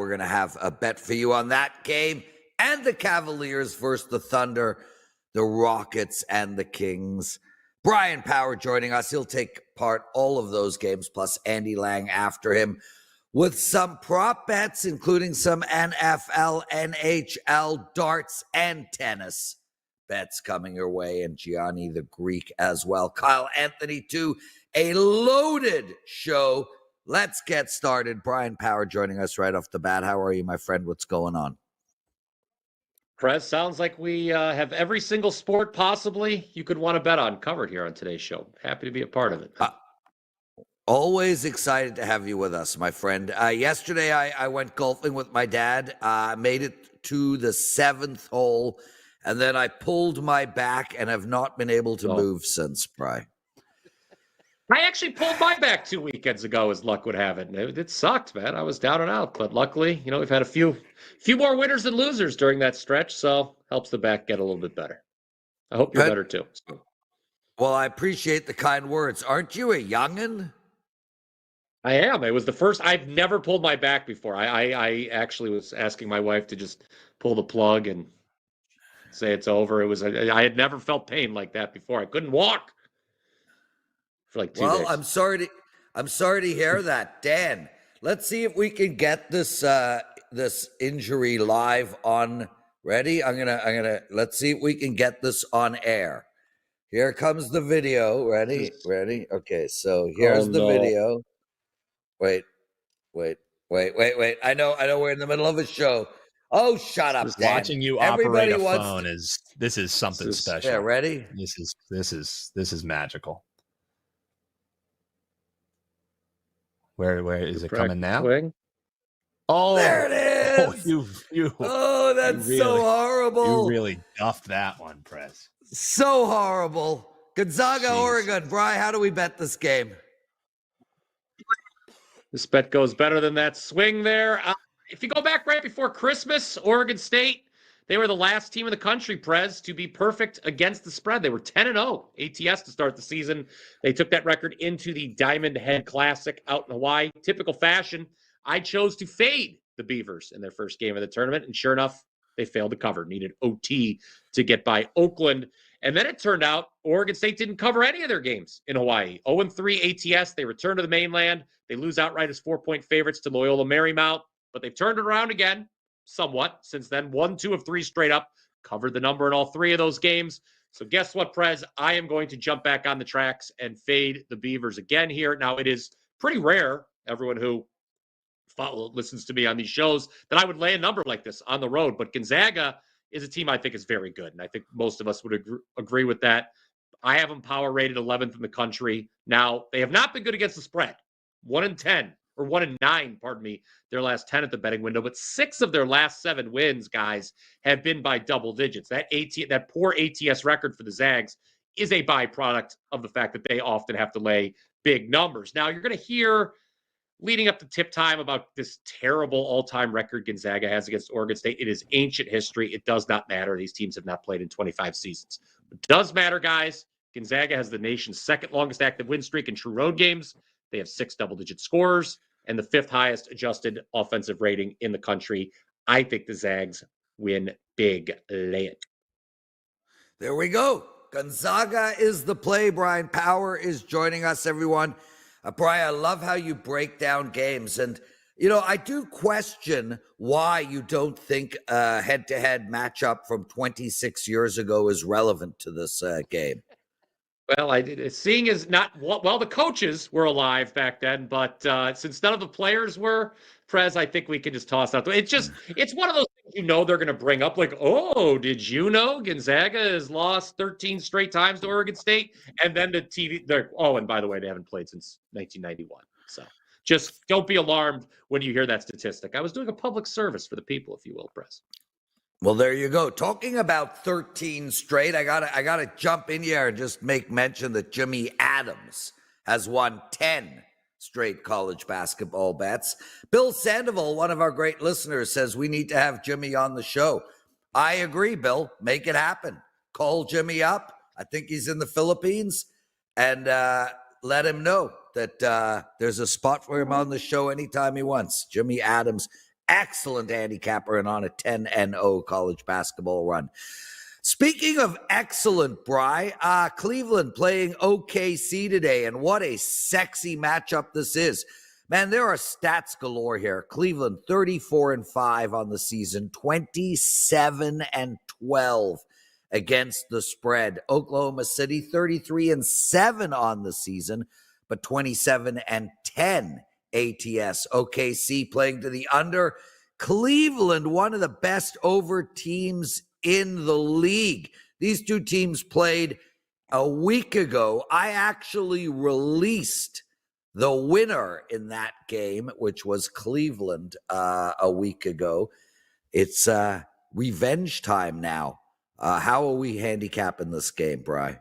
we're going to have a bet for you on that game and the Cavaliers versus the Thunder, the Rockets and the Kings. Bryan Power joining us. He'll take part all of those games, plus Andy Lang after him, with some prop bets, including some NFL, NHL, darts, and tennis bets coming your way, and Gianni the Greek as well. Kyle Anthony, too. A loaded show. Let's get started. Bryan Power joining us right off the bat. How are you, my friend? What's going on? Prez, sounds like we have every single sport possibly you could want to bet on covered here on today's show. Happy to be a part of it. Always excited to have you with us, my friend. Yesterday, I went golfing with my dad. Made it to the 7th hole, and then I pulled my back and have not been able to move since, Bri. I actually pulled my back 2 weekends ago, as luck would have it. It sucked, man. I was down and out, but luckily, we've had a few more winners than losers during that stretch, so helps the back get a little bit better. I hope you're better too. Well, I appreciate the kind words. Aren't you a youngin'? I am. It was the first. I've never pulled my back before. I actually was asking my wife to just pull the plug and say it's over. I had never felt pain like that before. I couldn't walk for like 2 days. Well, I'm sorry to hear that, Dan. Let's see if we can get this this injury live on. Ready? Let's see if we can get this on air. Here comes the video. Ready? Okay, so here's the video. Wait. I know we're in the middle of a show. Oh, shut up, Dan. Watching you operate a phone is something special. Yeah, ready? This is magical. Where is it coming now? Swing. Oh, there it is. Oh, that's so horrible. You really duffed that one, Prez. So horrible. Gonzaga, Oregon. Bri, how do we bet this game? This bet goes better than that swing there. If you go back right before Christmas, Oregon State, they were the last team in the country, Prez, to be perfect against the spread. They were 10-0 ATS to start the season. They took that record into the Diamond Head Classic out in Hawaii. Typical fashion, I chose to fade the Beavers in their first game of the tournament, and sure enough, they failed to cover. Needed OT to get by Oakland. And then it turned out Oregon State didn't cover any of their games in Hawaii. 0-3 ATS. They return to the mainland. They lose outright as 4-point favorites to Loyola Marymount, but they've turned it around again somewhat since then. 1, 2 of 3 straight up. Covered the number in all 3 of those games. So guess what, Prez? I am going to jump back on the tracks and fade the Beavers again here. Now, it is pretty rare, everyone who listens to me on these shows, that I would lay a number like this on the road. But Gonzaga is a team I think is very good, and I think most of us would agree with that. I have them power rated 11th in the country. Now, they have not been good against the spread. 1-10, or 1-9, pardon me, their last 10 at the betting window, but 6 of their last 7 wins, guys, have been by double digits. That poor ATS record for the Zags is a byproduct of the fact that they often have to lay big numbers. Now, you're going to hear leading up to tip time about this terrible all-time record Gonzaga has against Oregon State. It is ancient history. It does not matter. These teams have not played in 25 seasons. It does matter, guys. Gonzaga has the nation's 2nd longest active win streak in true road games. They have 6 double-digit scorers and the 5th highest adjusted offensive rating in the country. I think the Zags win big. Lay it. There we go. Gonzaga is the play. Bryan Power is joining us, everyone. Brian, I love how you break down games. And, I do question why you don't think a head-to-head matchup from 26 years ago is relevant to this game. Well, seeing as not, well, the coaches were alive back then, but since none of the players were, Prez, I think we can just toss out. It's one of those things they're going to bring up, like, oh, did you know Gonzaga has lost 13 straight times to Oregon State? And then the TV, and by the way, they haven't played since 1991. So just don't be alarmed when you hear that statistic. I was doing a public service for the people, if you will, Prez. Well, there you go. Talking about 13 straight, I gotta jump in here and just make mention that Jimmy Adams has won 10 straight college basketball bets. Bill Sandoval, one of our great listeners, says we need to have Jimmy on the show. I agree, Bill. Make it happen. Call Jimmy up. I think he's in the Philippines. And let him know that there's a spot for him on the show anytime he wants. Jimmy Adams, excellent handicapper and on a 10-0 college basketball run. Speaking of excellent, Bri, Cleveland playing OKC today, and what a sexy matchup this is. Man, there are stats galore here. Cleveland 34-5 on the season, 27-12 against the spread. Oklahoma City 33-7 on the season, but 27-10 ATS. OKC playing to the under. Cleveland, one of the best over teams in the league. These two teams played a week ago. I actually released the winner in that game, which was Cleveland a week ago. It's revenge time now. How are we handicapping this game, Bri?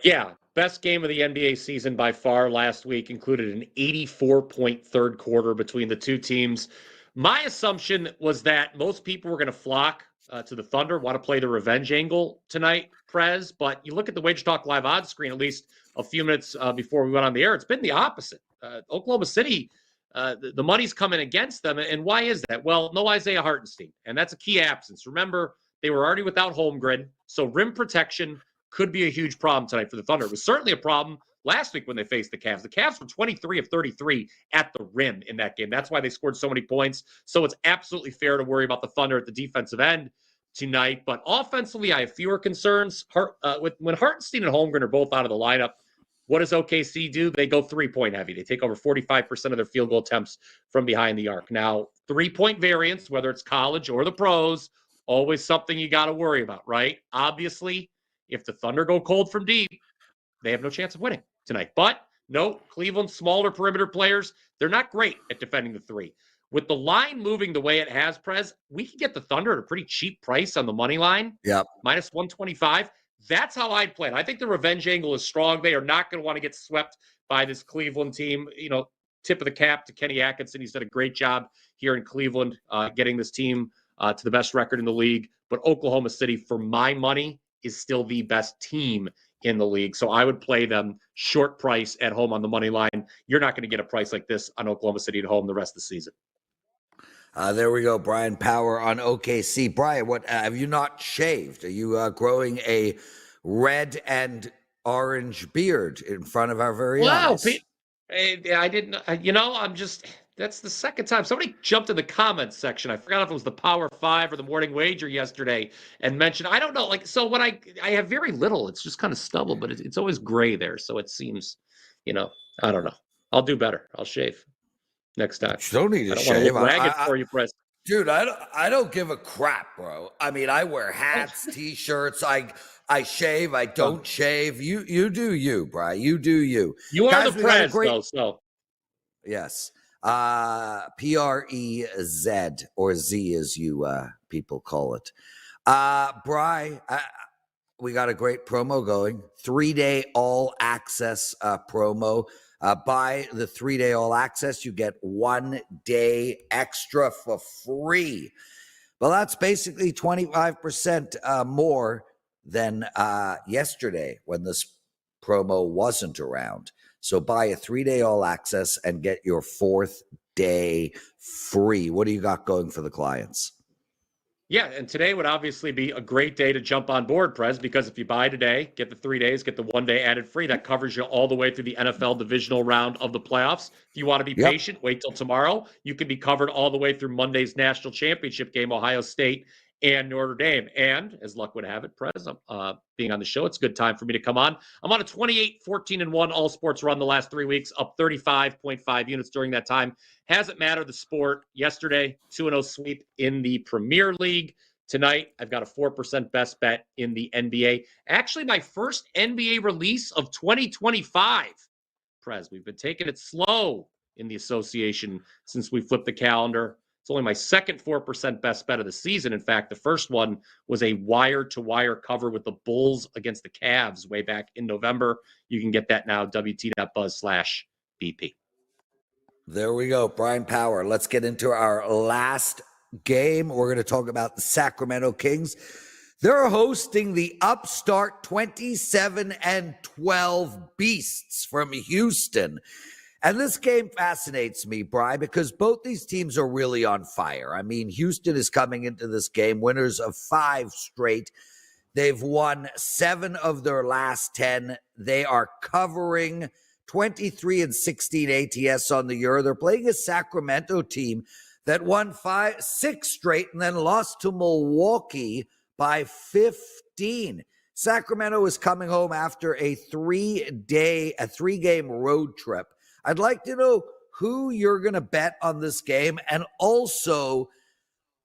Yeah, best game of the NBA season by far last week, included an 84-point third quarter between the two teams. My assumption was that most people were going to flock to the Thunder, want to play the revenge angle tonight, Prez, but you look at the WagerTalk Live odds screen, at least a few minutes before we went on the air, it's been the opposite. Oklahoma City, the money's coming against them, and why is that? Well, no Isaiah Hartenstein, and that's a key absence. Remember, they were already without Holmgren, so rim protection could be a huge problem tonight for the Thunder. It was certainly a problem last week when they faced the Cavs. The Cavs were 23 of 33 at the rim in that game. That's why they scored so many points. So it's absolutely fair to worry about the Thunder at the defensive end tonight. But offensively, I have fewer concerns. When Hartenstein and Holmgren are both out of the lineup, what does OKC do? They go three-point heavy. They take over 45% of their field goal attempts from behind the arc. Now, three-point variance, whether it's college or the pros, always something you got to worry about, right? Obviously, if the Thunder go cold from deep, they have no chance of winning tonight. But no, Cleveland's smaller perimeter players, they're not great at defending the three. With the line moving the way it has, Prez, we can get the Thunder at a pretty cheap price on the money line. Yep. Minus 125. That's how I'd play it. I think the revenge angle is strong. They are not going to want to get swept by this Cleveland team. You know, tip of the cap to Kenny Atkinson. He's done a great job here in Cleveland, getting this team to the best record in the league. But Oklahoma City, for my money, is still the best team in the league. So I would play them short price at home on the money line. You're not going to get a price like this on Oklahoma City at home the rest of the season. There we go. Bryan Power on OKC. Bryan, what have you not shaved? Are you growing a red and orange beard in front of our very eyes? I didn't, that's the second time. Somebody jumped in the comments section. I forgot if it was the Power 5 or the Morning Wager yesterday and mentioned, I don't know, so when I have very little, it's just kind of stubble, but it's always gray there. So it seems, I don't know. I'll do better. I'll shave next time. You don't need to shave. I don't want to look ragged for you, Prez. Dude, I don't give a crap, bro. I mean, I wear hats, T-shirts. I shave. I don't shave. You do you, Bryan. You do you. You are the Prez, though. So yes. Prez or Z as you people call it. Bri, we got a great promo going. 3-day all access promo. Buy the 3-day all access, you get 1 day extra for free. Well, that's basically 25% more than yesterday when this promo wasn't around. So buy a 3-day all access and get your 4th day free. What do you got going for the clients? Yeah, and today would obviously be a great day to jump on board, Prez, because if you buy today, get the 3 days, get the 1 day added free. That covers you all the way through the NFL divisional round of the playoffs. If you want to be patient, wait till tomorrow. You can be covered all the way through Monday's national championship game, Ohio State and Notre Dame. And as luck would have it, Prez, being on the show, it's a good time for me to come on. I'm on a 28-14-1 all sports run the last 3 weeks, up 35.5 units during that time. Hasn't mattered the sport. Yesterday, 2-0 sweep in the Premier League. Tonight, I've got a 4% best bet in the NBA. Actually, my first NBA release of 2025. Prez, we've been taking it slow in the association since we flipped the calendar. It's only my second 4% best bet of the season. In fact, the first one was a wire-to-wire cover with the Bulls against the Cavs way back in November. You can get that now, WT.buzz/BP. There we go, Bryan Power. Let's get into our last game. We're going to talk about the Sacramento Kings. They're hosting the upstart 27-12 Beasts from Houston. And this game fascinates me, Bri, because both these teams are really on fire. I mean, Houston is coming into this game winners of 5 straight. They've won 7 of their last 10. They are covering 23-16 ATS on the year. They're playing a Sacramento team that won 6 straight and then lost to Milwaukee by 15. Sacramento is coming home after a 3-game road trip. I'd like to know who you're going to bet on this game. And also,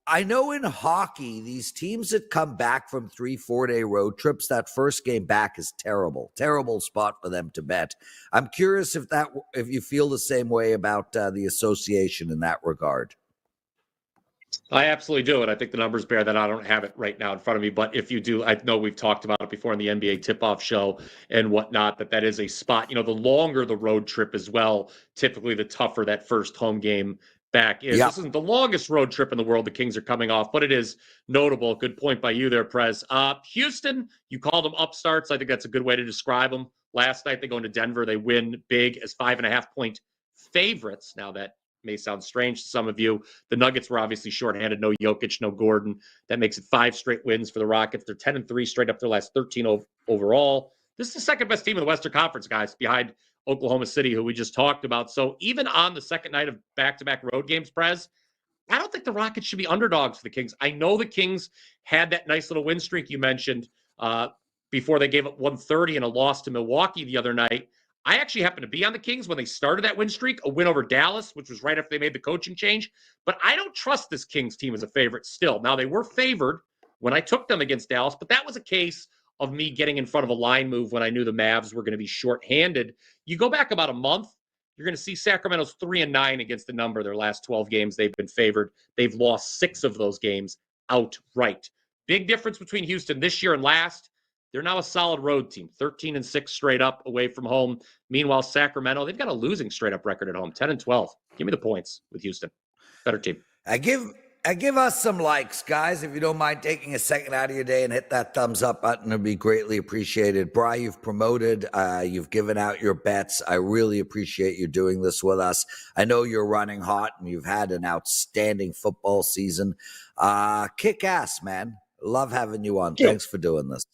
I know in hockey, these teams that come back from 3-4-day road trips, that first game back is terrible spot for them to bet. I'm curious if you feel the same way about the association in that regard. I absolutely do, and I think the numbers bear that. I don't have it right now in front of me, but if you do, I know we've talked about it before in the NBA tip-off show and whatnot, that is a spot. The longer the road trip as well, typically the tougher that first home game back is. Yep. This isn't the longest road trip in the world the Kings are coming off, but it is notable. Good point by you there, Prez. Houston, you called them upstarts. I think that's a good way to describe them. Last night they go into Denver. They win big as 5.5-point favorites. Now that may sound strange to some of you. The Nuggets were obviously shorthanded. No Jokic, no Gordon. That makes it 5 straight wins for the Rockets. They're 10-3 straight up their last 13 overall. This is the second best team in the Western Conference, guys, behind Oklahoma City, who we just talked about. So even on the second night of back-to-back road games, Prez, I don't think the Rockets should be underdogs for the Kings. I know the Kings had that nice little win streak you mentioned before they gave up 130 and a loss to Milwaukee the other night. I actually happened to be on the Kings when they started that win streak, a win over Dallas, which was right after they made the coaching change. But I don't trust this Kings team as a favorite still. Now, they were favored when I took them against Dallas, but that was a case of me getting in front of a line move when I knew the Mavs were going to be shorthanded. You go back about a month, you're going to see Sacramento's 3-9 against the number. Their last 12 games, they've been favored. They've lost 6 of those games outright. Big difference between Houston this year and last. They're now a solid road team, 13-6 straight up away from home. Meanwhile, Sacramento, they've got a losing straight up record at home, 10-12. Give me the points with Houston. Better team. I give us some likes, guys. If you don't mind taking a second out of your day and hit that thumbs up button, it'd be greatly appreciated. Bri, you've promoted, you've given out your bets. I really appreciate you doing this with us. I know you're running hot and you've had an outstanding football season. Kick ass, man. Love having you on. Thanks for doing this.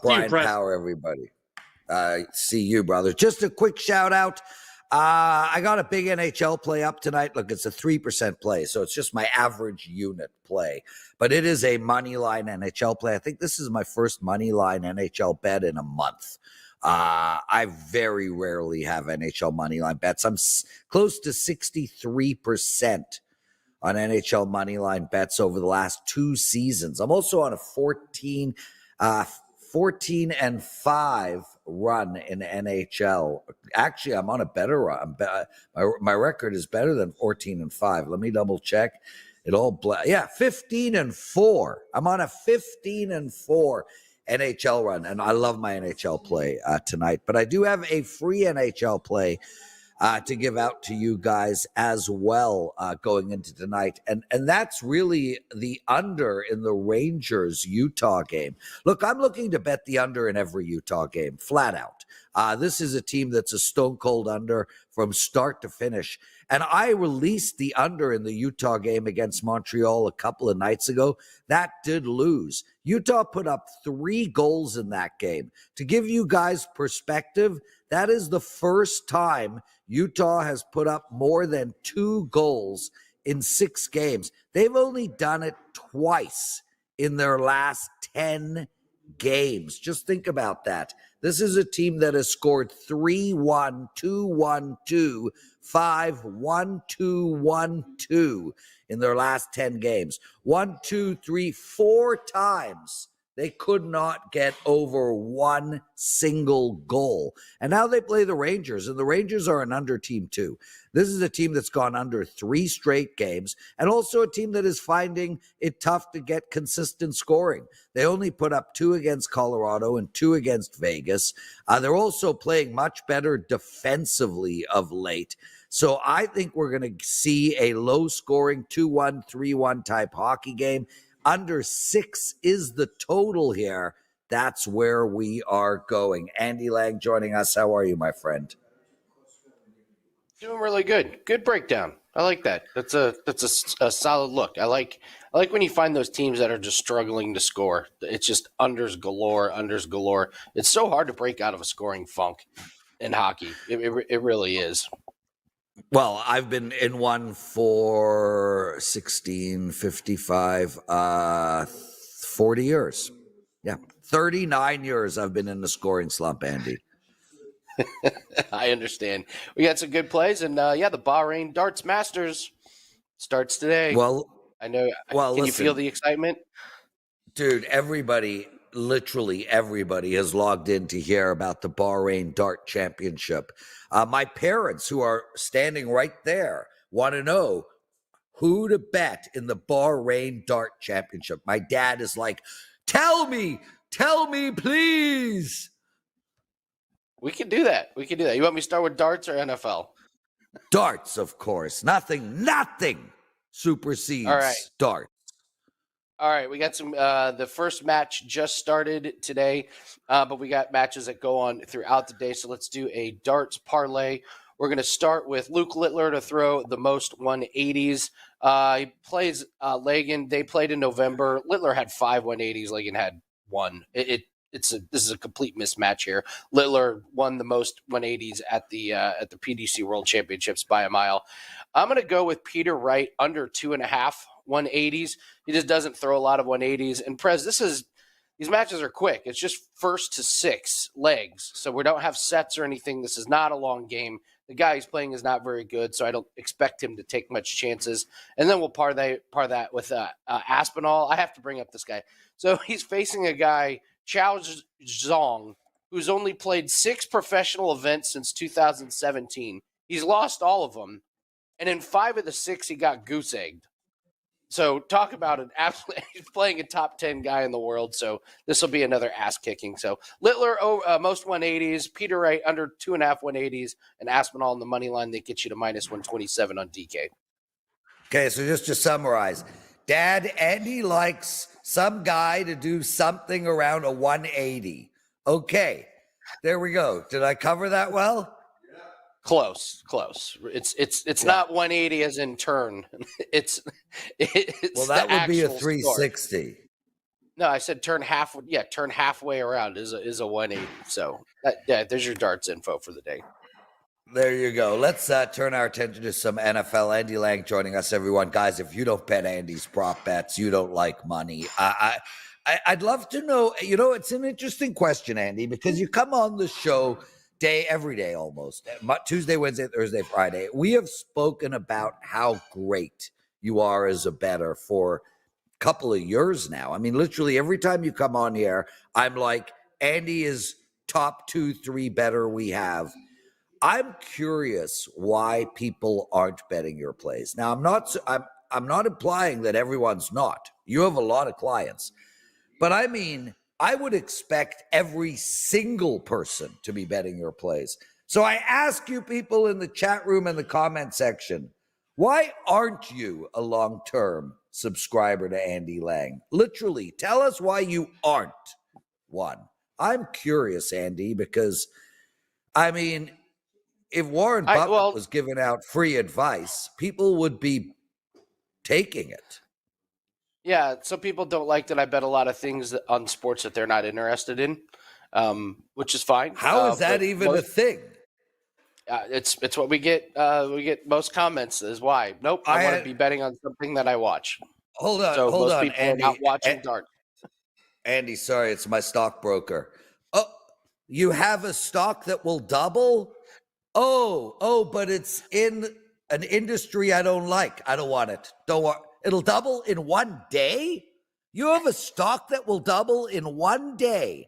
Bryan Power, everybody. See you, brother. Just a quick shout out. I got a big NHL play up tonight. Look, it's a 3% play, so it's just my average unit play. But it is a money line NHL play. I think this is my first money line NHL bet in a month. I very rarely have NHL money line bets. I'm close to 63% on NHL money line bets over the last 2 seasons. I'm also on a 14-5 run in NHL. Actually, I'm on a better run. My record is better than 14-5. Let me double check. 15-4. I'm on a 15-4 NHL run, and I love my NHL play tonight. But I do have a free NHL play to give out to you guys as well going into tonight. And that's really the under in the Rangers-Utah game. Look, I'm looking to bet the under in every Utah game, flat out. This is a team that's a stone-cold under from start to finish. And I released the under in the Utah game against Montreal a couple of nights ago. That did lose. Utah put up 3 goals in that game. To give you guys perspective, that is the first time Utah has put up more than 2 goals in 6 games. They've only done it twice in their last 10 games. Just think about that. This is a team that has scored 3-1, 2-1, 2, 5-1, 2-1, 2 in their last 10 games. 1, 2, 3, 4 times they could not get over 1 single goal. And now they play the Rangers, and the Rangers are an under team too. This is a team that's gone under 3 straight games, and also a team that is finding it tough to get consistent scoring. They only put up 2 against Colorado and 2 against Vegas. They're also playing much better defensively of late. So I think we're going to see a low-scoring 2-1, 3-1 type hockey game. Under 6 is the total here. That's where we are going. Andy Lang joining us. How are you, my friend? Doing really good. Good breakdown. I like that. That's a solid look. I like when you find those teams that are just struggling to score. It's just unders galore, unders galore. It's so hard to break out of a scoring funk in hockey. It really is. Well, I've been in one for 16, 55, 40 years. Yeah, 39 years I've been in the scoring slump, Andy. I understand. We got some good plays, and the Bahrain Darts Masters starts today. Well, I know. Well, Can listen, you feel the excitement? Dude, literally everybody has logged in to hear about the Bahrain Dart Championship. My parents, who are standing right there, want to know who to bet in the Bahrain Dart Championship. My dad is like, tell me, please. We can do that. You want me to start with darts or NFL? Darts, of course. Nothing supersedes darts. All right, we got some. The first match just started today, but we got matches that go on throughout the day. So let's do a darts parlay. We're going to start with Luke Littler to throw the most 180s. He plays Lagan. They played in November. Littler had 5 180s. Lagan had 1. This is a complete mismatch here. Littler won the most 180s at the PDC World Championships by a mile. I'm going to go with Peter Wright under 2.5 180s. He just doesn't throw a lot of 180s. And Prez, these matches are quick. It's just first to 6 legs, so we don't have sets or anything. This is not a long game. The guy he's playing is not very good, so I don't expect him to take much chances. And then we'll par that with Aspinall. I have to bring up this guy. So he's facing a guy, Chao Zhang, who's only played 6 professional events since 2017. He's lost all of them. And in 5 of the 6, he got goose-egged. So talk about an absolute – he's playing a top 10 guy in the world, so this will be another ass-kicking. So Littler, most 180s, Peter Wright under 2.5 180s, and Aspinall on the money line, they get you to minus 127 on DK. Okay, so just to summarize, Dad, Andy likes some guy to do something around a 180. Okay, there we go. Did I cover that well? Close. It's not 180 as in turn. It's well, that would be a 360. Score. No, I said turn half. Yeah, turn halfway around is a 180. So there's your darts info for the day. There you go. Let's turn our attention to some NFL. Andy Lang joining us, everyone. Guys, if you don't bet Andy's prop bets, you don't like money. I'd love to know. You know, it's an interesting question, Andy, because you come on the show every day almost, Tuesday, Wednesday, Thursday, Friday. We have spoken about how great you are as a bettor for a couple of years now. I mean, literally every time you come on here, I'm like, Andy is top 2-3 bettor we have. I'm curious why people aren't betting your plays. Now, I'm not implying that everyone's not. You have a lot of clients, but I mean, I would expect every single person to be betting your plays. So I ask you people in the chat room and the comment section, why aren't you a long-term subscriber to Andy Lang? Literally, tell us why you aren't one. I'm curious, Andy, because, I mean, if Warren Buffett was giving out free advice, people would be taking it. Yeah, some people don't like that I bet a lot of things on sports that they're not interested in, which is fine. How is that even a thing? It's what we get. We get most comments is why. Nope, I want to be betting on something that I watch. Hold on, Andy. Are not watching darts. Andy, sorry, it's my stockbroker. Oh, you have a stock that will double? Oh, but it's in an industry I don't like. I don't want it. Don't want. It'll double in one day? You have a stock that will double in one day.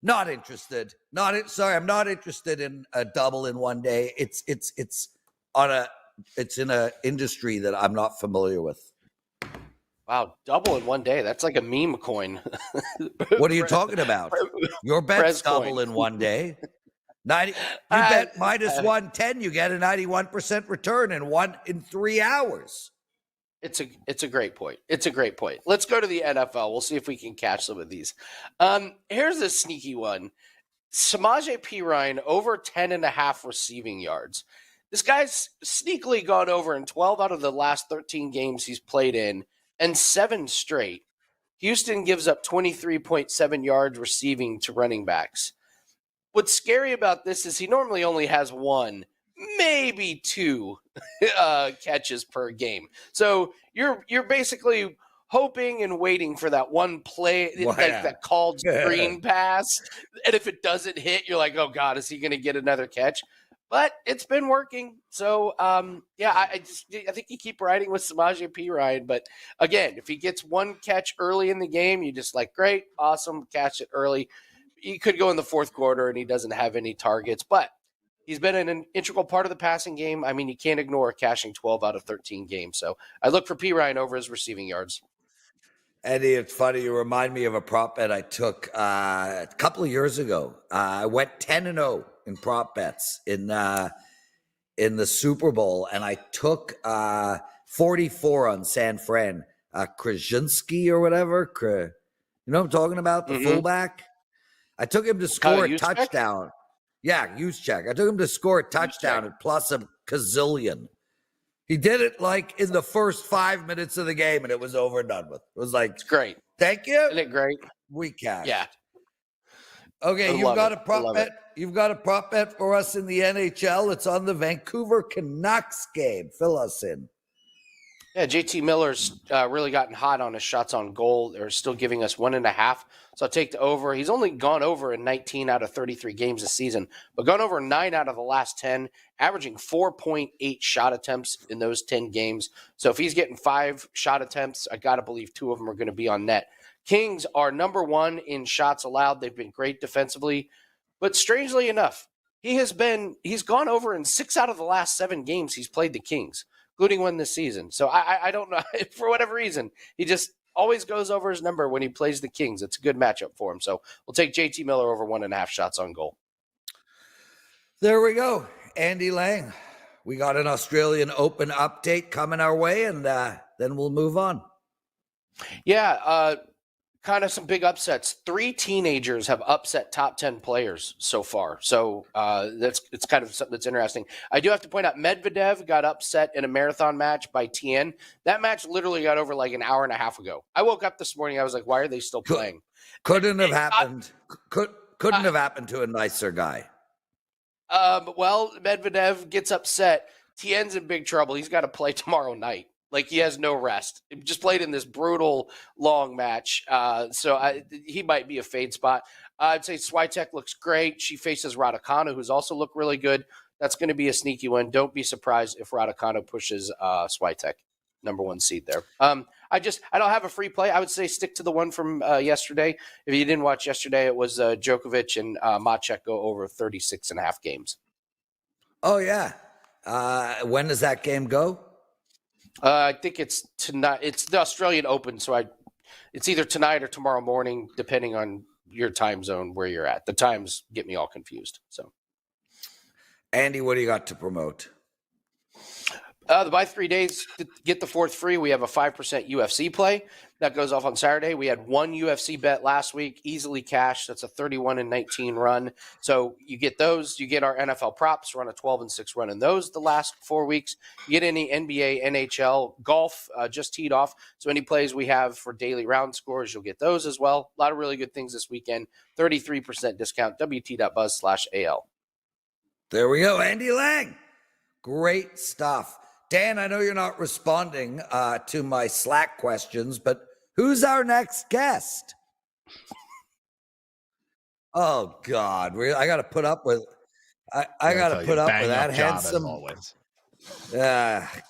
Not interested. Sorry, I'm not interested in a double in one day. It's in a industry that I'm not familiar with. Wow, double in one day. That's like a meme coin. What are you talking about? Your bets double in one day. 90. You bet minus 110, you get a 91% return in 3 hours. It's a great point. Let's go to the NFL. We'll see if we can catch some of these. Here's a sneaky one. Samaje Perine over 10.5 receiving yards. This guy's sneakily gone over in 12 out of the last 13 games he's played in, and 7 straight. Houston gives up 23.7 yards receiving to running backs. What's scary about this is he normally only has 1, maybe 2 catches per game. So you're basically hoping and waiting for that one play, like that called screen pass. And if it doesn't hit, you're like, oh God, is he going to get another catch? But it's been working. So, I think you keep riding with Samaje Perine. But again, if he gets one catch early in the game, you just like, great, awesome, catch it early. He could go in the fourth quarter and he doesn't have any targets. But he's been an integral part of the passing game. I mean, you can't ignore cashing 12 out of 13 games. So I look for Perine over his receiving yards. Eddie, it's funny. You remind me of a prop bet I took a couple of years ago. I went 10-0 in prop bets in the Super Bowl, and I took 44 on San Fran, Krasinski or whatever. You know what I'm talking about? The fullback. I took him to score a touchdown. Yeah, Juszczyk. I took him to score a touchdown at plus a gazillion. He did it like in the first 5 minutes of the game, and it was over and done with. It was like, it's great. Thank you. Isn't it great? We cashed. Yeah. Okay, you've got a prop bet. You've got a prop bet for us in the NHL. It's on the Vancouver Canucks game. Fill us in. Yeah, JT Miller's really gotten hot on his shots on goal. They're still giving us 1.5. So I'll take the over. He's only gone over in 19 out of 33 games this season, but gone over 9 out of the last 10, averaging 4.8 shot attempts in those 10 games. So if he's getting 5 shot attempts, I got to believe 2 of them are going to be on net. Kings are number 1 in shots allowed. They've been great defensively, but strangely enough, he's gone over in 6 out of the last 7 games he's played the Kings, including one this season. So I don't know, for whatever reason, he just always goes over his number when he plays the Kings. It's a good matchup for him. So we'll take JT Miller over 1.5 shots on goal. There we go. Andy Lang. We got an Australian Open update coming our way, and then we'll move on. Yeah, kind of some big upsets. 3 teenagers have upset top 10 players so far. So it's kind of something that's interesting. I do have to point out Medvedev got upset in a marathon match by Tien. That match literally got over like an hour and a half ago. I woke up this morning. I was like, why are they still playing? Couldn't have happened. Couldn't have happened to a nicer guy. Well, Medvedev gets upset. Tien's in big trouble. He's got to play tomorrow night. Like, he has no rest. He just played in this brutal, long match. He might be a fade spot. I'd say Swiatek looks great. She faces Raducanu, who's also looked really good. That's going to be a sneaky one. Don't be surprised if Raducanu pushes Swiatek, number 1 seed there. I don't have a free play. I would say stick to the one from yesterday. If you didn't watch yesterday, it was Djokovic and Macek go over 36.5 games. Oh, yeah. When does that game go? I think it's tonight. It's the Australian Open, so it's either tonight or tomorrow morning, depending on your time zone where you're at. The times get me all confused. So, Andy, what do you got to promote? The buy 3 days, get the 4th free. We have a 5% UFC play that goes off on Saturday. We had 1 UFC bet last week, easily cashed. That's a 31-19 run. So you get those. You get our NFL props. Run a 12-6 run in those the last 4 weeks. You get any NBA, NHL, golf just teed off. So any plays we have for daily round scores, you'll get those as well. A lot of really good things this weekend. 33% discount. WT.buzz/AL. There we go. Andy Lang. Great stuff. Dan, I know you're not responding to my Slack questions, but who's our next guest? Oh God, I got to put up with. I got to put up with that handsome.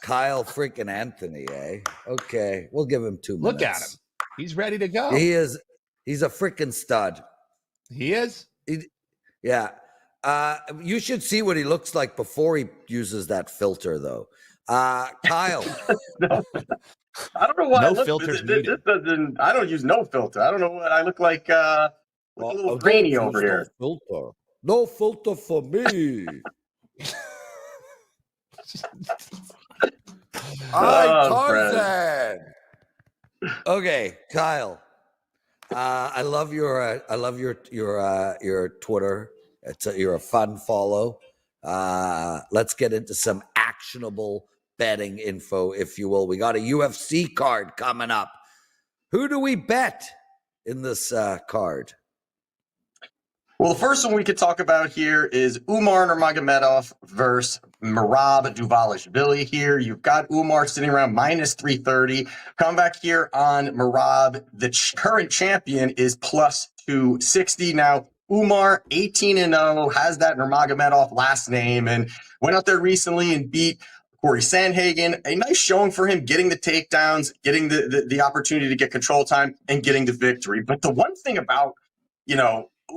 Kyle freaking Anthony, eh? Okay, we'll give him 2 minutes. Look at him. He's ready to go. He is. He's a freaking stud. He is. Yeah. You should see what he looks like before he uses that filter, though. Kyle. I don't know why. No filters needed. This doesn't. I don't use no filter. I don't know what I look like. A little grainy over here. No filter for me. Tarzan. Okay, Kyle. I love your Twitter. You're a fun follow. Let's get into some actionable betting info, if you will. We got a UFC card coming up. Who do we bet in this card? Well, the first one we could talk about here is Umar Nurmagomedov versus Merab Dvalishvili here. You've got Umar sitting around minus 330. Come back here on Merab. The current champion is plus 260. Now, Umar, 18-0, has that Nurmagomedov last name and went out there recently and beat Corey Sandhagen. A nice showing for him, getting the takedowns, getting the opportunity to get control time, and getting the victory. But the one thing about,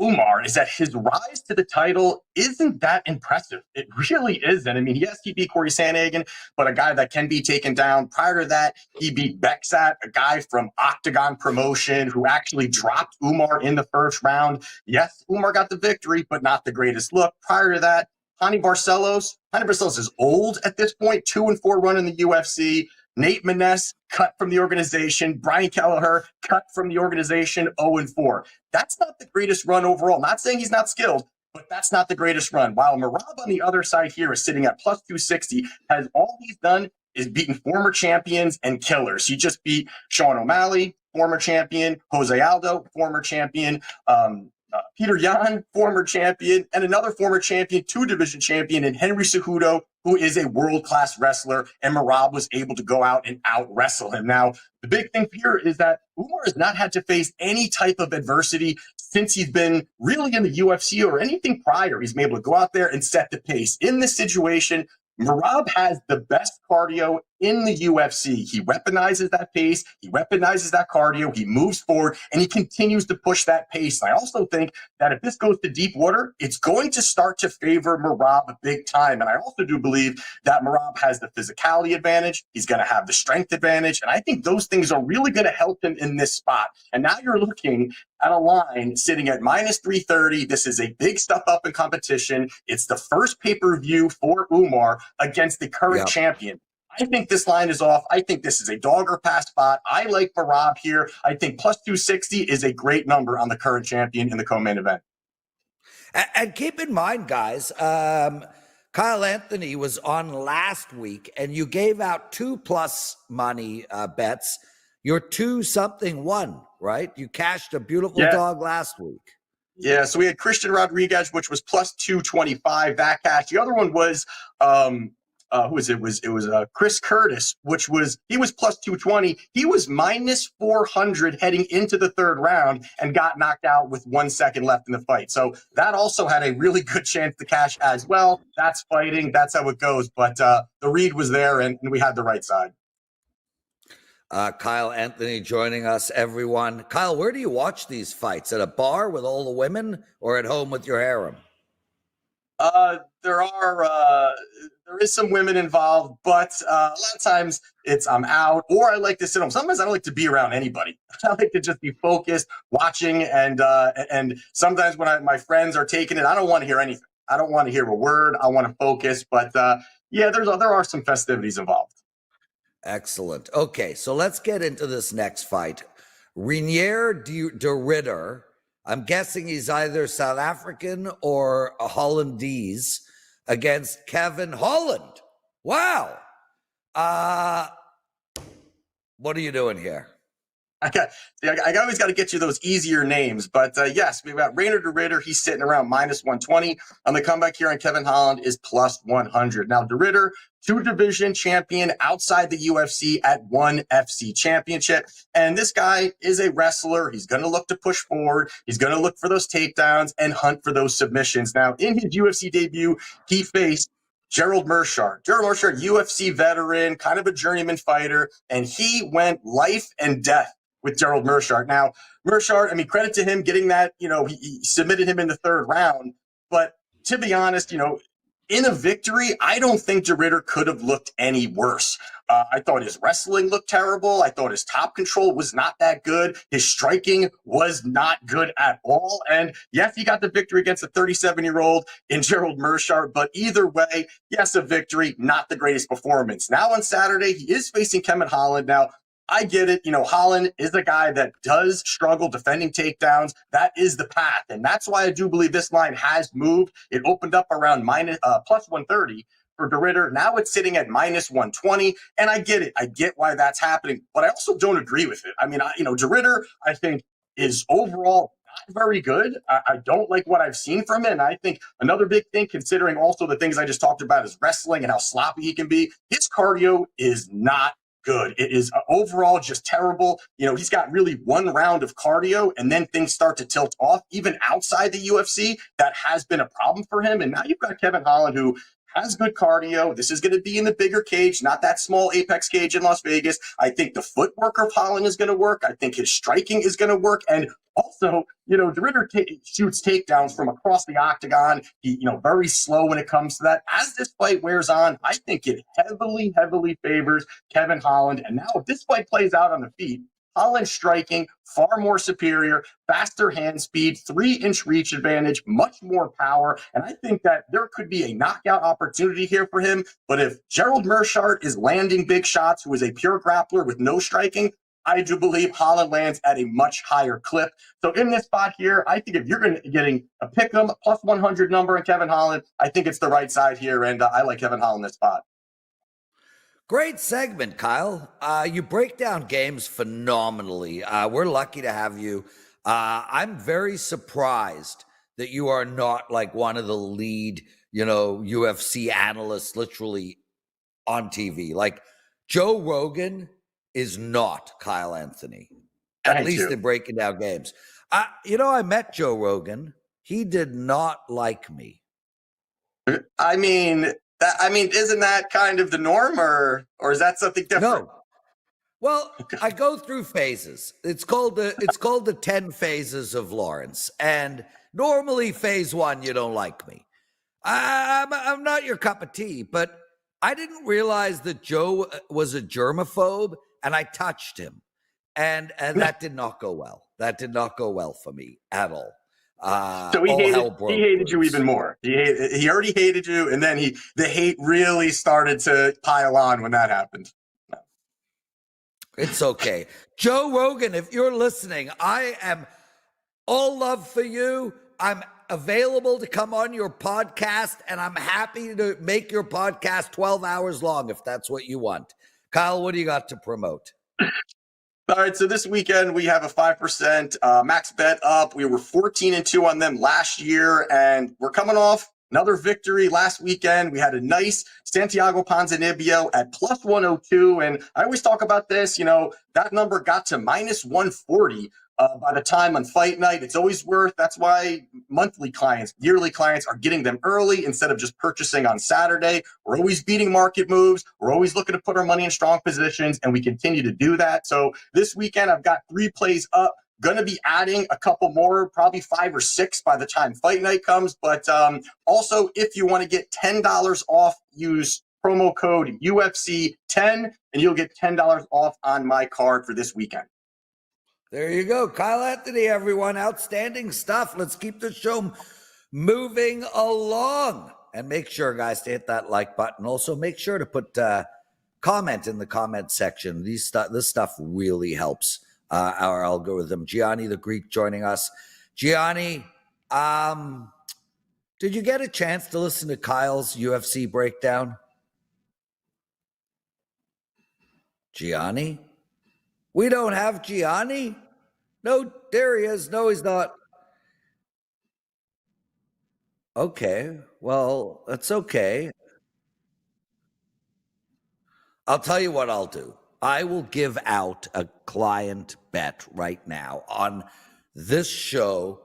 Umar is that his rise to the title isn't that impressive. It really isn't. I mean, yes, he beat Corey Sandhagen, but a guy that can be taken down. Prior to that, he beat Beksat, a guy from Octagon Promotion who actually dropped Umar in the first round. Yes, Umar got the victory, but not the greatest look. Prior to that, Hani Barcelos is old at this point, 2-4 run in the UFC. Nate Maness, cut from the organization. Brian Kelleher, cut from the organization, 0-4. That's not the greatest run overall. Not saying he's not skilled, but that's not the greatest run. While Merab on the other side here is sitting at plus 260, has all he's done is beaten former champions and killers. He just beat Sean O'Malley, former champion, Jose Aldo, former champion, Peter Yan, former champion, and another former champion, 2-division champion in Henry Cejudo, who is a world-class wrestler, and Merab was able to go out and out-wrestle him. Now, the big thing here is that Umar has not had to face any type of adversity since he's been really in the UFC or anything prior. He's been able to go out there and set the pace. In this situation, Merab has the best cardio in the UFC. He weaponizes that pace. He weaponizes that cardio. He moves forward, and he continues to push that pace. And I also think that if this goes to deep water, it's going to start to favor Merab big time. And I also do believe that Merab has the physicality advantage. He's going to have the strength advantage. And I think those things are really going to help him in this spot. And now you're looking at a line sitting at minus 330. This is a big step up in competition. It's the first pay-per-view for Umar against the current champion. I think this line is off. I think this is a dog or pass spot. I like Merab here. I think plus 260 is a great number on the current champion in the co-main event. And keep in mind, guys, Kyle Anthony was on last week, and you gave out 2+ money bets. You're 2-something-1, right? You cashed a beautiful dog last week. Yeah, so we had Christian Rodriguez, which was plus 225, that cash. The other one was who was it? It was Chris Curtis, he was plus 220. He was minus 400 heading into the third round and got knocked out with 1 second left in the fight. So that also had a really good chance to cash as well. That's fighting. That's how it goes. But the read was there, and we had the right side. Kyle Anthony joining us, everyone. Kyle, where do you watch these fights? At a bar with all the women or at home with your harem? There is some women involved, but a lot of times I'm out, or I like to sit home. Sometimes I don't like to be around anybody. I like to just be focused, watching, and sometimes when my friends are taking it, I don't want to hear anything. I don't want to hear a word. I want to focus, but there are some festivities involved. Excellent. Okay, so let's get into this next fight. Reinier de Ridder, I'm guessing he's either South African or a Hollandese, against Kevin Holland. Wow. What are you doing here? I always got to get you those easier names, but yes, we've got Reinier de Ridder. He's sitting around minus 120. On the comeback here on Kevin Holland is plus 100. Now, de Ridder, 2-division champion outside the UFC at 1 FC championship. And this guy is a wrestler. He's going to look to push forward. He's going to look for those takedowns and hunt for those submissions. Now, in his UFC debut, he faced Gerald Meerschaert. Gerald Meerschaert, UFC veteran, kind of a journeyman fighter, and he went life and death with Gerald Meerschaert. Now, Meerschaert, credit to him getting that, he submitted him in the third round. But to be honest, in a victory, I don't think de Ridder could have looked any worse. I thought his wrestling looked terrible. I thought his top control was not that good. His striking was not good at all. And yes, he got the victory against a 37-year-old in Gerald Meerschaert. But either way, yes, a victory, not the greatest performance. Now on Saturday, he is facing Kevin Holland. Now, I get it. Holland is a guy that does struggle defending takedowns. That is the path. And that's why I do believe this line has moved. It opened up around plus 130 for DeRitter. Now it's sitting at minus 120. And I get it. I get why that's happening. But I also don't agree with it. I mean, DeRitter, I think, is overall not very good. I don't like what I've seen from him. And I think another big thing, considering also the things I just talked about, is wrestling and how sloppy he can be. His cardio is not good. It is overall just terrible. He's got really one round of cardio and then things start to tilt off. Even outside the UFC, that has been a problem for him. And now you've got Kevin Holland, who has good cardio. This is going to be in the bigger cage, not that small Apex cage in Las Vegas. I think the footwork of Holland is going to work. I think his striking is going to work. And also, DeRitter shoots takedowns from across the octagon. He, very slow when it comes to that. As this fight wears on, I think it heavily, heavily favors Kevin Holland. And now if this fight plays out on the feet, Holland striking far more superior, faster hand speed, 3-inch reach advantage, much more power. And I think that there could be a knockout opportunity here for him. But if Gerald Meerschaert is landing big shots, who is a pure grappler with no striking, I do believe Holland lands at a much higher clip. So in this spot here, I think if you're going to be getting a pick'em plus 100 number in Kevin Holland, I think it's the right side here. And I like Kevin Holland in this spot. Great segment, Kyle. You break down games phenomenally. We're lucky to have you. I'm very surprised that you are not like one of the lead, UFC analysts literally on TV. Like Joe Rogan is not Kyle Anthony, at least in breaking down games. I met Joe Rogan. He did not like me. I mean, isn't that kind of the norm, or is that something different? No. Well, I go through phases. It's called the 10 phases of Lawrence. And normally phase 1, you don't like me. I'm not your cup of tea, but I didn't realize that Joe was a germaphobe, and I touched him. And that did not go well. That did not go well for me at all. So he hated you even more. He already hated you, and then the hate really started to pile on when that happened. It's okay. Joe Rogan, if you're listening, I am all love for you. I'm available to come on your podcast, and I'm happy to make your podcast 12 hours long if that's what you want. Kyle, what do you got to promote? All right, so this weekend we have a 5% max bet up. We were 14-2 on them last year, and we're coming off another victory last weekend. We had a nice Santiago Ponzinibbio at plus 102, and I always talk about this. That number got to minus 140 by the time on fight night. It's always worth. That's why monthly clients, yearly clients are getting them early instead of just purchasing on Saturday. We're always beating market moves. We're always looking to put our money in strong positions, and we continue to do that. So this weekend, I've got 3 plays up. Going to be adding a couple more, probably 5 or 6 by the time fight night comes. But also, if you want to get $10 off, use promo code UFC10, and you'll get $10 off on my card for this weekend. There you go. Kyle Anthony, everyone. Outstanding stuff. Let's keep the show moving along. And make sure, guys, to hit that like button. Also, make sure to put comment in the comment section. This stuff really helps our algorithm. Gianni the Greek joining us. Gianni, did you get a chance to listen to Kyle's UFC breakdown? Gianni? We don't have Gianni? No, there he is. No, he's not. Okay, well, that's okay. I'll tell you what I'll do. I will give out a client bet right now on this show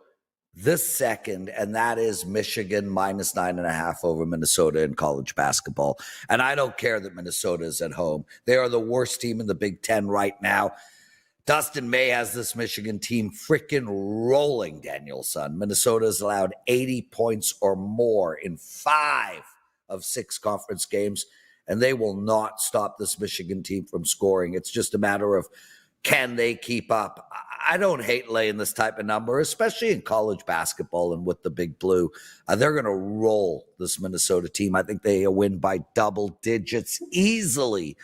this second, and that is Michigan minus 9.5 over Minnesota in college basketball. And I don't care that Minnesota is at home. They are the worst team in the Big Ten right now. Dustin May has this Michigan team freaking rolling, Danielson. Minnesota's allowed 80 points or more in 5 of 6 conference games, and they will not stop this Michigan team from scoring. It's just a matter of, can they keep up? I don't hate laying this type of number, especially in college basketball and with the Big Blue. They're going to roll this Minnesota team. I think they win by double digits easily.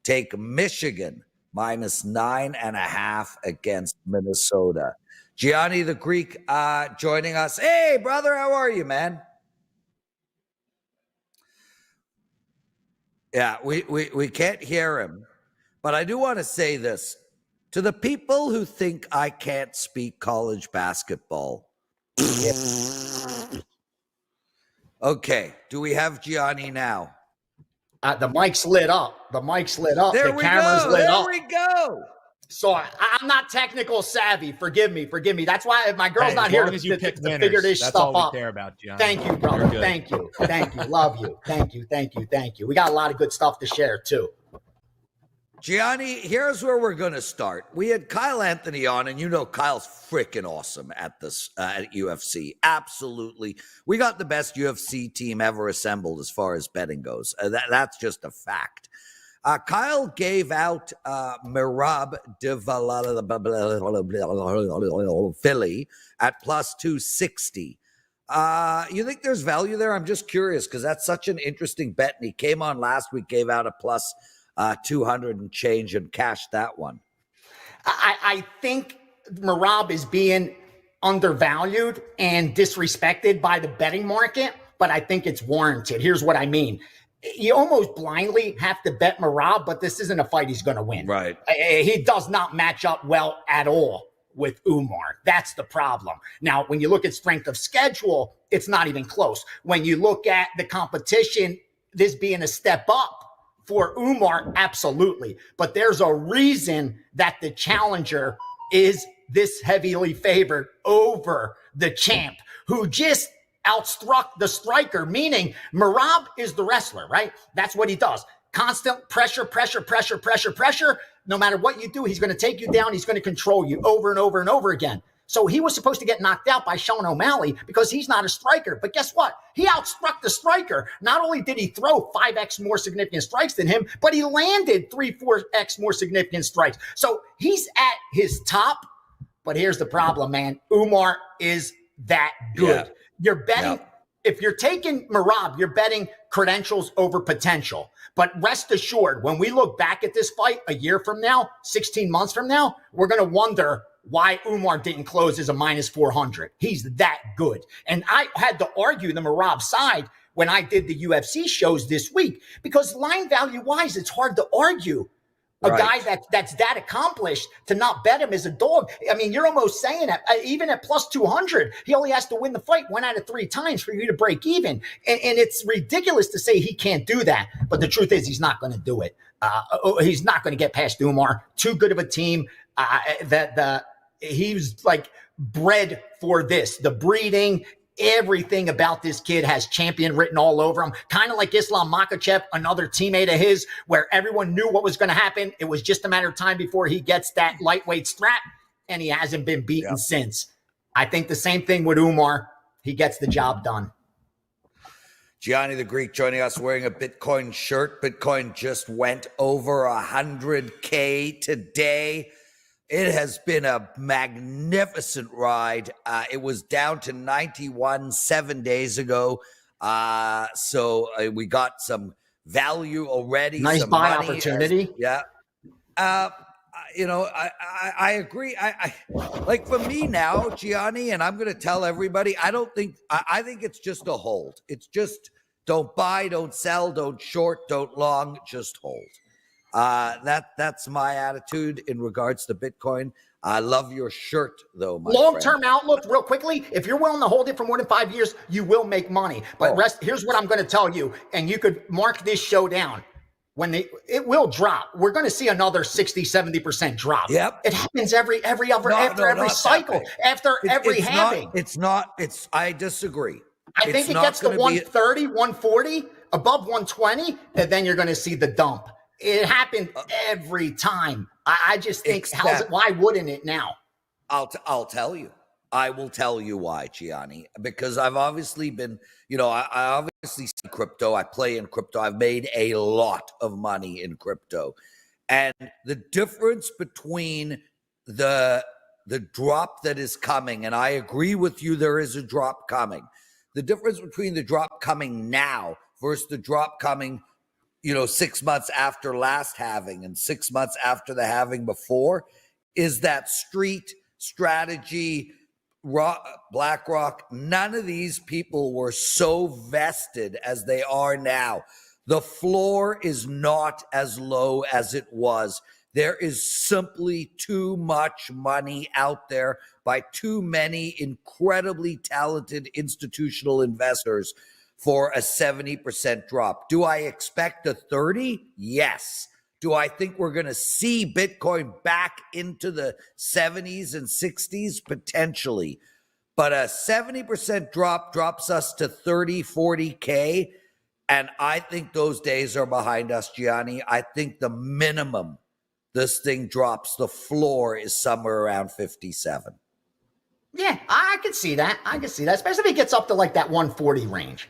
Take Michigan minus 9.5 against Minnesota. Gianni the Greek joining us. Hey, brother, how are you, man? Yeah, we can't hear him. But I do want to say this. To the people who think I can't speak college basketball. Okay, do we have Gianni now? The mic's lit up. The mic's lit up. There the we camera's go. lit There up. we go. So I'm not technical savvy. Forgive me. That's why my girl's not here to figure this that's stuff all up. we care about, Gianni. Thank you, brother. Thank you. Love you. Thank you. We got a lot of good stuff to share too. Gianni, here's where we're going to start. We had Kyle Anthony on, and you know Kyle's freaking awesome at this at UFC. Absolutely. We got the best UFC team ever assembled as far as betting goes. That's just a fact. Kyle gave out Merab Dvalishvili at plus 260. You think there's value there? I'm just curious because that's such an interesting bet. And he came on last week, gave out a plus 200 and change and cashed that one. I think Merab is being undervalued and disrespected by the betting market, but I think it's warranted. Here's what I mean. You almost blindly have to bet Merab, but this isn't a fight he's going to win. Right. He does not match up well at all with Umar. That's the problem. Now, when you look at strength of schedule, it's not even close. When you look at the competition, this being a step up for Umar, absolutely. But there's a reason that the challenger is this heavily favored over the champ, who just outstruck the striker, meaning Merab is the wrestler, right? That's what he does. Constant pressure. No matter what you do, he's going to take you down. He's going to control you over and over and over again. So he was supposed to get knocked out by Sean O'Malley because he's not a striker. But guess what? He outstruck the striker. Not only did he throw 5x more significant strikes than him, but he landed 3-4x more significant strikes. So he's at his top. But here's the problem, man. Umar is that good. Yeah. You're betting, if you're taking Merab, you're betting credentials over potential. But rest assured, when we look back at this fight a year from now, 16 months from now, we're going to wonder why Umar didn't close as a minus 400. He's that good. And I had to argue the Merab side when I did the UFC shows this week, because line value wise, it's hard to argue a guy that's that accomplished to not bet him as a dog. I mean, you're almost saying that even at plus 200, he only has to win the fight 1 out of 3 times for you to break even. And it's ridiculous to say he can't do that. But the truth is, he's not going to do it. He's not going to get past Umar. Too good of a team. He's like bred for this. The breeding, everything about this kid has champion written all over him. Kind of like Islam Makhachev, another teammate of his, where everyone knew what was going to happen. It was just a matter of time before he gets that lightweight strap, and he hasn't been beaten since. I think the same thing with Umar. He gets the job done. Gianni the Greek joining us wearing a Bitcoin shirt. Bitcoin just went over 100K today. It has been a magnificent ride. It was down to 91 7 days ago. So we got some value already. Nice some buy money. opportunity. I agree. I like, for me now, Gianni, and I'm going to tell everybody, I think it's just a hold. It's just don't buy, don't sell, don't short, don't long, just hold. That's my attitude in regards to Bitcoin. I love your shirt, though, my long-term outlook, real quickly. If you're willing to hold it for more than 5 years, you will make money. But here's what I'm going to tell you, and you could mark this show down. It will drop. We're going to see another 60-70% drop. Yep. It happens every cycle, after every halving. I disagree. I think it gets to 130, 140, above 120, and then you're going to see the dump. It happened every time. I just think, why wouldn't it now? I'll tell you. I will tell you why, Gianni, because I've obviously been, I obviously see crypto. I play in crypto. I've made a lot of money in crypto. And the difference between the drop that is coming, and I agree with you, there is a drop coming. The difference between the drop coming now versus the drop coming 6 months after last halving and 6 months after the halving before, is that street strategy, BlackRock. None of these people were so vested as they are now. The floor is not as low as it was. There is simply too much money out there by too many incredibly talented institutional investors for a 70% drop. Do I expect a 30? Yes. Do I think we're going to see Bitcoin back into the 70s and 60s? Potentially. But a 70% drop drops us to 30, 40K. And I think those days are behind us, Gianni. I think the minimum this thing drops, the floor is somewhere around 57. Yeah, I can see that. Especially if it gets up to like that 140 range.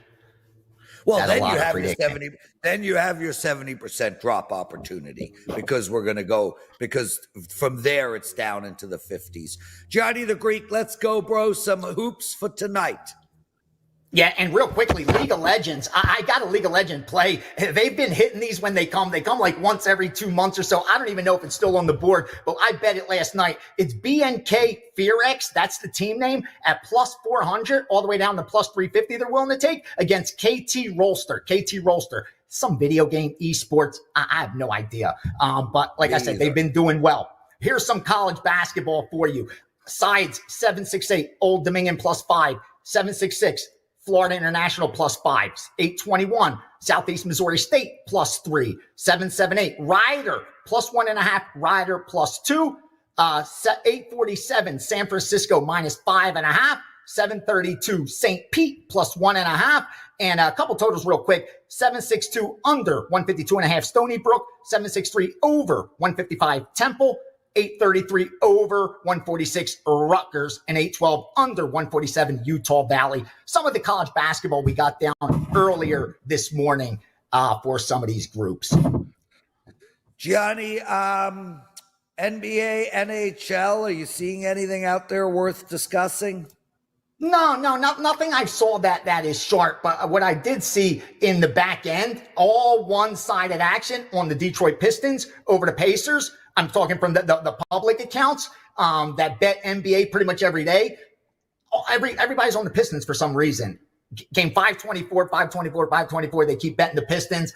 Well, then you have your 70. Then you have your 70% drop opportunity because because from there it's down into the 50s. Gianni the Greek, let's go, bro. Some hoops for tonight. Yeah, and real quickly, League of Legends. I got a League of Legends play. They've been hitting these when they come. They come like once every 2 months or so. I don't even know if it's still on the board, but I bet it last night. It's BNK Fearex. That's the team name at plus 400 all the way down to plus 350 they're willing to take against KT Rolster. KT Rolster. Some video game, esports. I have no idea. But like I said, they've been doing well. Here's some college basketball for you. Sides 768, Old Dominion plus 5, 766. Florida International plus 5, 821. Southeast Missouri State plus 3, 778. Rider plus 1.5. Rider plus 2, 847. San Francisco minus 5.5. 732. St. Pete plus 1.5. And a couple totals real quick. 762 under 152.5 Stony Brook. 763 over 155 Temple. 833 over 146 Rutgers, and 812 under 147 Utah Valley. Some of the college basketball we got down earlier this morning for some of these groups. Gianni, NBA, NHL, are you seeing anything out there worth discussing? No, nothing I saw that is sharp. But what I did see in the back end, all one-sided action on the Detroit Pistons over the Pacers. I'm talking from the public accounts that bet NBA pretty much every day. Everybody's on the Pistons for some reason. Game 524, 524, 524. They keep betting the Pistons,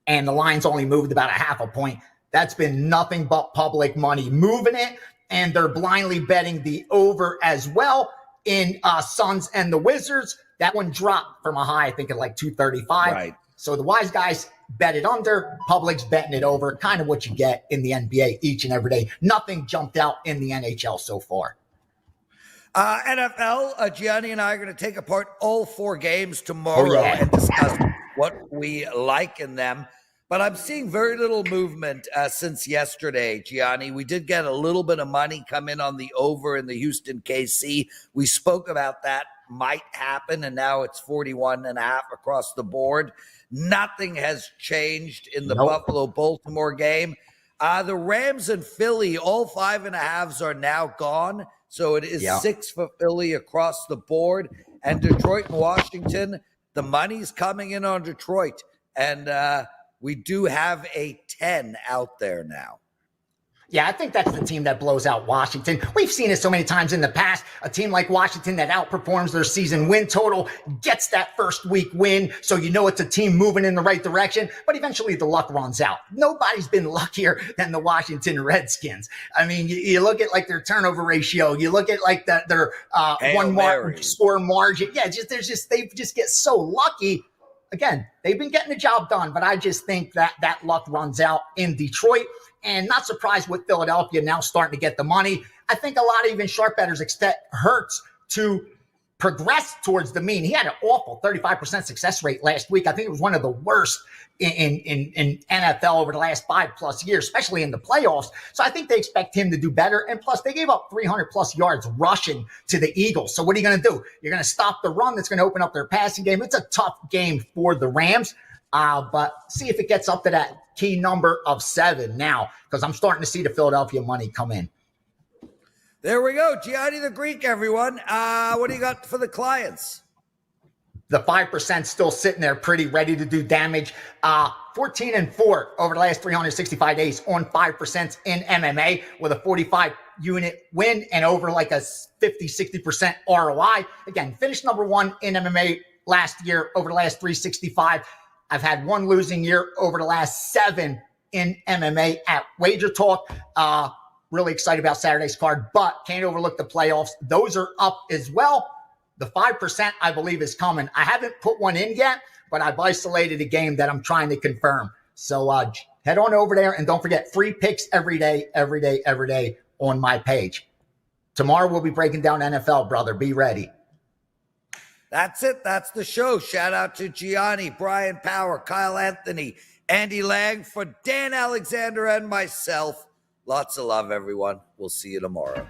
and the line's only moved about a half a point. That's been nothing but public money moving it, and they're blindly betting the over as well in Suns and the Wizards. That one dropped from a high, I think, at like 235. Right. So the wise guys bet it under, public's betting it over, kind of what you get in the NBA each and every day. Nothing jumped out in the NHL so far. NFL, Gianni and I are going to take apart all 4 games tomorrow and discuss what we like in them. But I'm seeing very little movement since yesterday, Gianni. We did get a little bit of money come in on the over in the Houston KC. We spoke about that might happen, and now it's 41.5 across the board. Nothing has changed in the Buffalo-Baltimore game. The Rams and Philly, all 5.5s are now gone. So it is 6 for Philly across the board. And Detroit and Washington, the money's coming in on Detroit. And we do have a 10 out there now. Yeah, I think that's the team that blows out Washington. We've seen it so many times in the past. A team like Washington that outperforms their season win total gets that first week win. So you know it's a team moving in the right direction, but eventually the luck runs out. Nobody's been luckier than the Washington Redskins. I mean, you look at like their turnover ratio. You look at like their score margin. Yeah, they just get so lucky. Again, they've been getting the job done, but I just think that luck runs out in Detroit. And not surprised with Philadelphia now starting to get the money. I think a lot of even sharp bettors expect Hurts to progress towards the mean. He had an awful 35% success rate last week. I think it was one of the worst in NFL over the last 5+ years, especially in the playoffs. So I think they expect him to do better. And plus, they gave up 300+ yards rushing to the Eagles. So what are you going to do? You're going to stop the run that's going to open up their passing game. It's a tough game for the Rams. But see if it gets up to that key number of 7 now, because I'm starting to see the Philadelphia money come in. There we go. Gianni the Greek, everyone. What do you got for the clients? The 5% still sitting there pretty ready to do damage. For 14-4 over the last 365 days on 5% in MMA with a 45 unit win and over like a 50-60% ROI. Again, finished number 1 in MMA last year over the last 365. I've had 1 losing year over the last 7 in MMA at WagerTalk. Really excited about Saturday's card, but can't overlook the playoffs. Those are up as well. The 5%, I believe, is coming. I haven't put one in yet, but I've isolated a game that I'm trying to confirm. So head on over there, and don't forget, free picks every day on my page. Tomorrow we'll be breaking down NFL, brother. Be ready. That's it. That's the show. Shout out to Gianni, Bryan Power, Kyle Anthony, Andy Lang, for Dan Alexander and myself. Lots of love, everyone. We'll see you tomorrow.